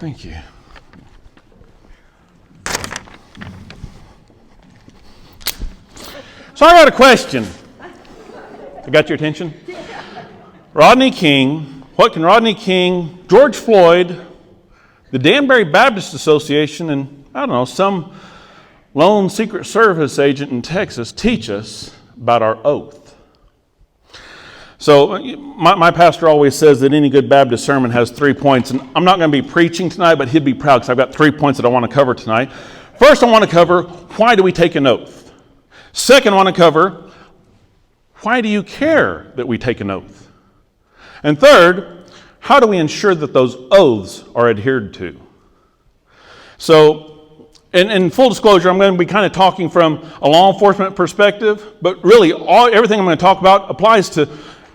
Thank you. So I got a question. I got your attention? Rodney King, what can Rodney King, George Floyd, the Danbury Baptist Association, and I don't know, some lone Secret Service agent in Texas teach us about our oath? So my pastor always says that any good Baptist sermon has 3 points, and I'm not going to be preaching tonight, but he'd be proud because I've got 3 points that I want to cover tonight. First, I want to cover, why do we take an oath? Second, I want to cover, why do you care that we take an oath? And third, how do we ensure that those oaths are adhered to? So, in full disclosure, I'm going to be kind of talking from a law enforcement perspective, but really everything I'm going to talk about applies to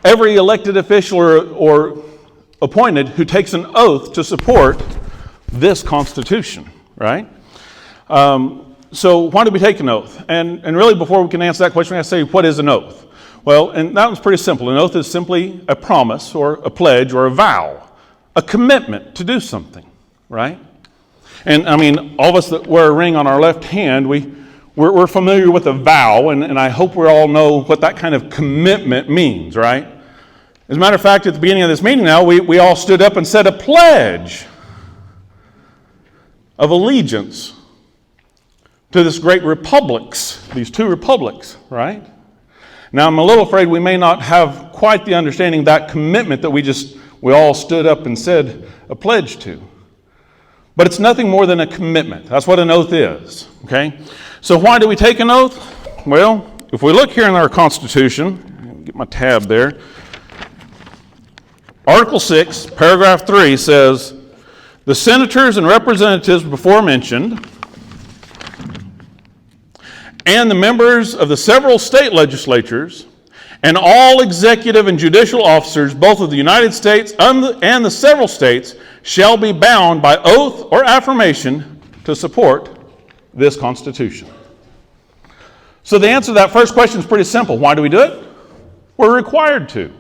every elected official or appointed who takes an oath to support this Constitution, right? So why do we take an oath? And really before we can answer that question, we have to say, what is an oath? Well, and that one's pretty simple. An oath is simply a promise or a pledge or a vow, a commitment to do something, right? And I mean, all of us that wear a ring on our left hand, we're familiar with a vow, and I hope we all know what that kind of commitment means, right? As a matter of fact, at the beginning of this meeting now, we all stood up and said a pledge of allegiance to this great republics, these two republics, right? Now, I'm a little afraid we may not have quite the understanding of that commitment that we all stood up and said a pledge to. But it's nothing more than a commitment. That's what an oath is, okay? So why do we take an oath? Well, if we look here in our Constitution, get my tab there, Article 6, paragraph 3 says, the senators and representatives before mentioned and the members of the several state legislatures and all executive and judicial officers, both of the United States and the several states, shall be bound by oath or affirmation to support this Constitution. So the answer to that first question is pretty simple. Why do we do it? We're required to.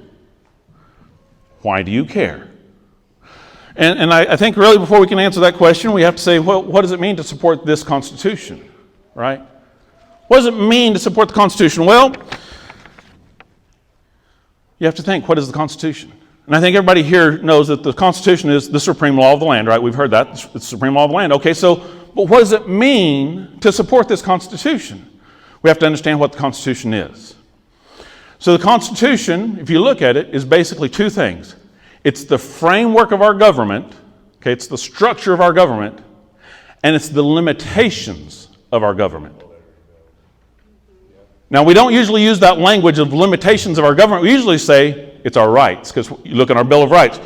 Why do you care? And I think really before we can answer that question, we have to say, well, what does it mean to support this Constitution, right? What does it mean to support the Constitution? Well, you have to think, what is the Constitution? And I think everybody here knows that the Constitution is the supreme law of the land, right? We've heard that. It's the supreme law of the land. Okay, so but what does it mean to support this Constitution? We have to understand what the Constitution is. So the Constitution, if you look at it, is basically two things. It's the framework of our government, okay, it's the structure of our government, and it's the limitations of our government. Now, we don't usually use that language of limitations of our government. We usually say it's our rights, because you look at our Bill of Rights.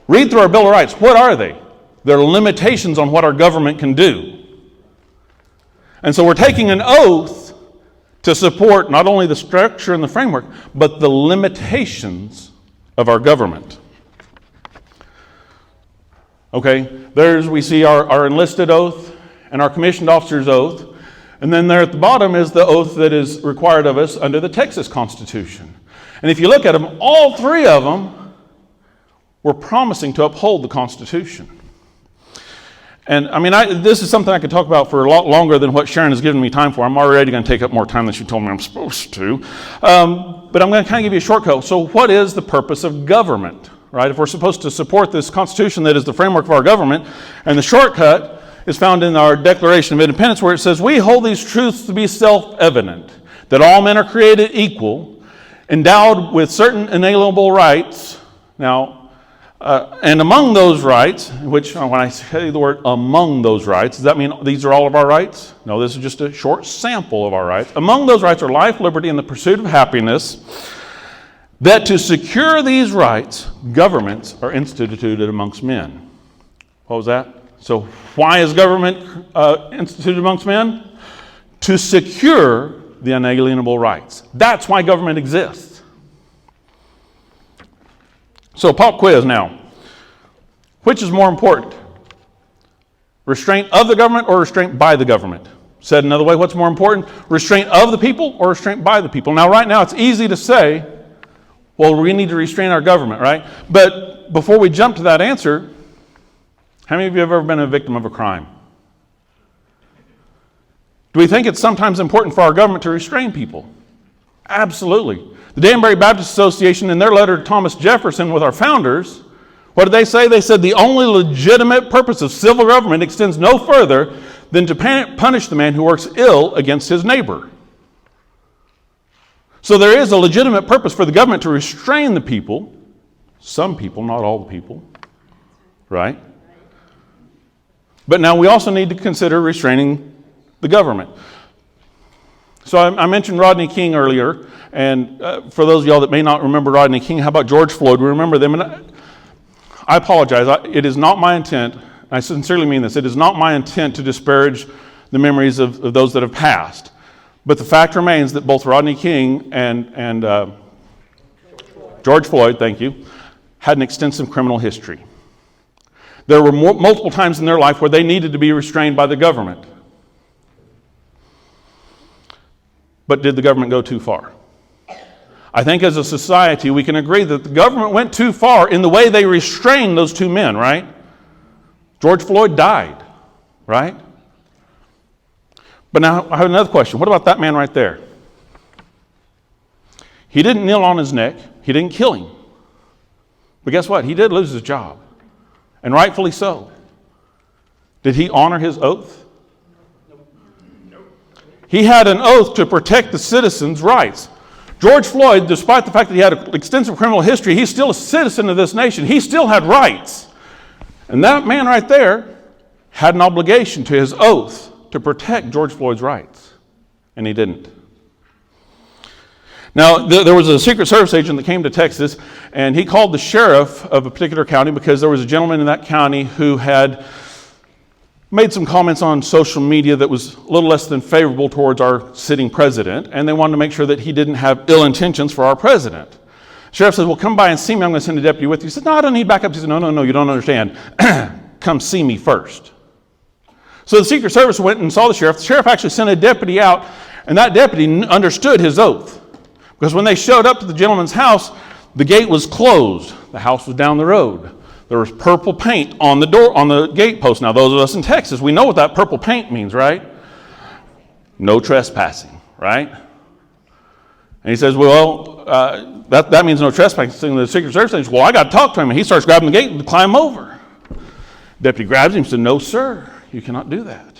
Read through our Bill of Rights. What are they? They're limitations on what our government can do. And so we're taking an oath to support not only the structure and the framework, but the limitations of our government. Okay, we see our enlisted oath and our commissioned officer's oath. And then there at the bottom is the oath that is required of us under the Texas Constitution. And if you look at them, all three of them were promising to uphold the Constitution. And I mean, this is something I could talk about for a lot longer than what Sharon has given me time for. I'm already going to take up more time than she told me I'm supposed to. But I'm going to kind of give you a shortcut. So what is the purpose of government, right? If we're supposed to support this Constitution that is the framework of our government, and the shortcut is found in our Declaration of Independence, where it says, we hold these truths to be self-evident, that all men are created equal, endowed with certain inalienable rights. Now, and among those rights, which when I say the word among those rights, does that mean these are all of our rights? No, this is just a short sample of our rights. Among those rights are life, liberty, and the pursuit of happiness, that to secure these rights, governments are instituted amongst men. What was that? So why is government instituted amongst men? To secure the unalienable rights. That's why government exists. So pop quiz now. Which is more important? Restraint of the government or restraint by the government? Said another way, what's more important? Restraint of the people or restraint by the people? Now right now it's easy to say, well, we need to restrain our government, right? But before we jump to that answer, How many of you have ever been a victim of a crime? Do we think it's sometimes important for our government to restrain people? Absolutely. The Danbury Baptist Association, in their letter to Thomas Jefferson with our founders, what did they say? They said the only legitimate purpose of civil government extends no further than to punish the man who works ill against his neighbor. So there is a legitimate purpose for the government to restrain the people. Some people, not all the people. Right? But now we also need to consider restraining the government. So I mentioned Rodney King earlier, and for those of y'all that may not remember Rodney King, how about George Floyd? We remember them, and I apologize. It is not my intent, I sincerely mean this, it is not my intent to disparage the memories of those that have passed. But the fact remains that both Rodney King and George Floyd, thank you, had an extensive criminal history. There were multiple times in their life where they needed to be restrained by the government. But did the government go too far? I think as a society we can agree that the government went too far in the way they restrained those two men, right? George Floyd died, right? But now I have another question. What about that man right there? He didn't kneel on his neck. He didn't kill him. But guess what? He did lose his job. And rightfully so. Did he honor his oath? He had an oath to protect the citizens' rights. George Floyd, despite the fact that he had an extensive criminal history, he's still a citizen of this nation. He still had rights. And that man right there had an obligation to his oath to protect George Floyd's rights. And he didn't. Now, there was a Secret Service agent that came to Texas, and he called the sheriff of a particular county because there was a gentleman in that county who had made some comments on social media that was a little less than favorable towards our sitting president, and they wanted to make sure that he didn't have ill intentions for our president. The sheriff says, well, come by and see me. I'm going to send a deputy with you. He said, no, I don't need backup. He said, no, you don't understand. Come see me first. So the Secret Service went and saw the sheriff. The sheriff actually sent a deputy out, and that deputy understood his oath. Because when they showed up to the gentleman's house, the gate was closed. The house was down the road. There was purple paint on the door, on the gate post. Now, those of us in Texas, we know what that purple paint means, right? No trespassing, right? And he says, well, that means no trespassing. The Secret Service says, well, I got to talk to him. And he starts grabbing the gate and climb over. Deputy grabs him and says, no, sir, you cannot do that.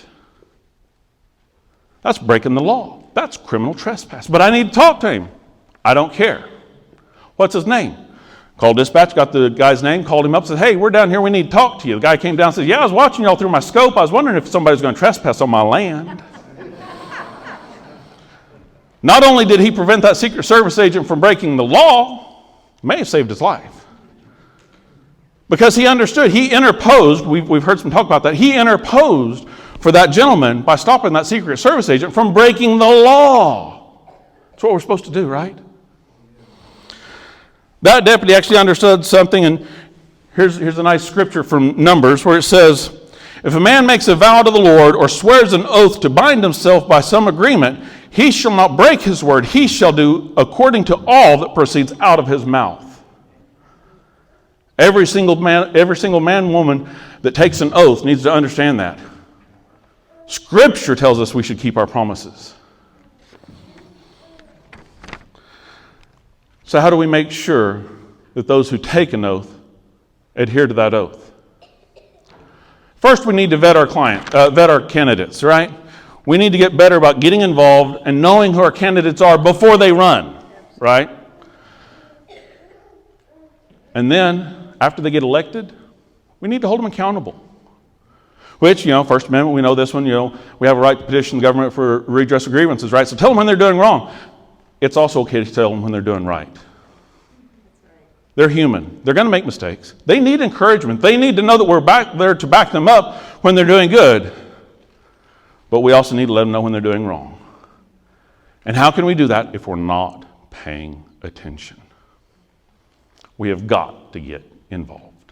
That's breaking the law. That's criminal trespass. But I need to talk to him. I don't care. What's his name? Called dispatch, got the guy's name, called him up, said, hey, we're down here, we need to talk to you. The guy came down and said, yeah, I was watching y'all through my scope. I was wondering if somebody's going to trespass on my land. Not only did he prevent that Secret Service agent from breaking the law, may have saved his life. Because he understood, he interposed, we've heard some talk about that, he interposed for that gentleman by stopping that Secret Service agent from breaking the law. That's what we're supposed to do, right? That deputy actually understood something, and here's a nice scripture from Numbers where it says, if a man makes a vow to the Lord or swears an oath to bind himself by some agreement, he shall not break his word. He shall do according to all that proceeds out of his mouth. Every single man, woman that takes an oath needs to understand that. Scripture tells us we should keep our promises. So how do we make sure that those who take an oath adhere to that oath? First, we need to vet our candidates, right? We need to get better about getting involved and knowing who our candidates are before they run, right? And then, after they get elected, we need to hold them accountable. Which, First Amendment, we know this one, we have a right to petition the government for redress of grievances, right? So tell them when they're doing wrong. It's also okay to tell them when they're doing right. They're human. They're going to make mistakes. They need encouragement. They need to know that we're back there to back them up when they're doing good. But we also need to let them know when they're doing wrong. And how can we do that if we're not paying attention? We have got to get involved.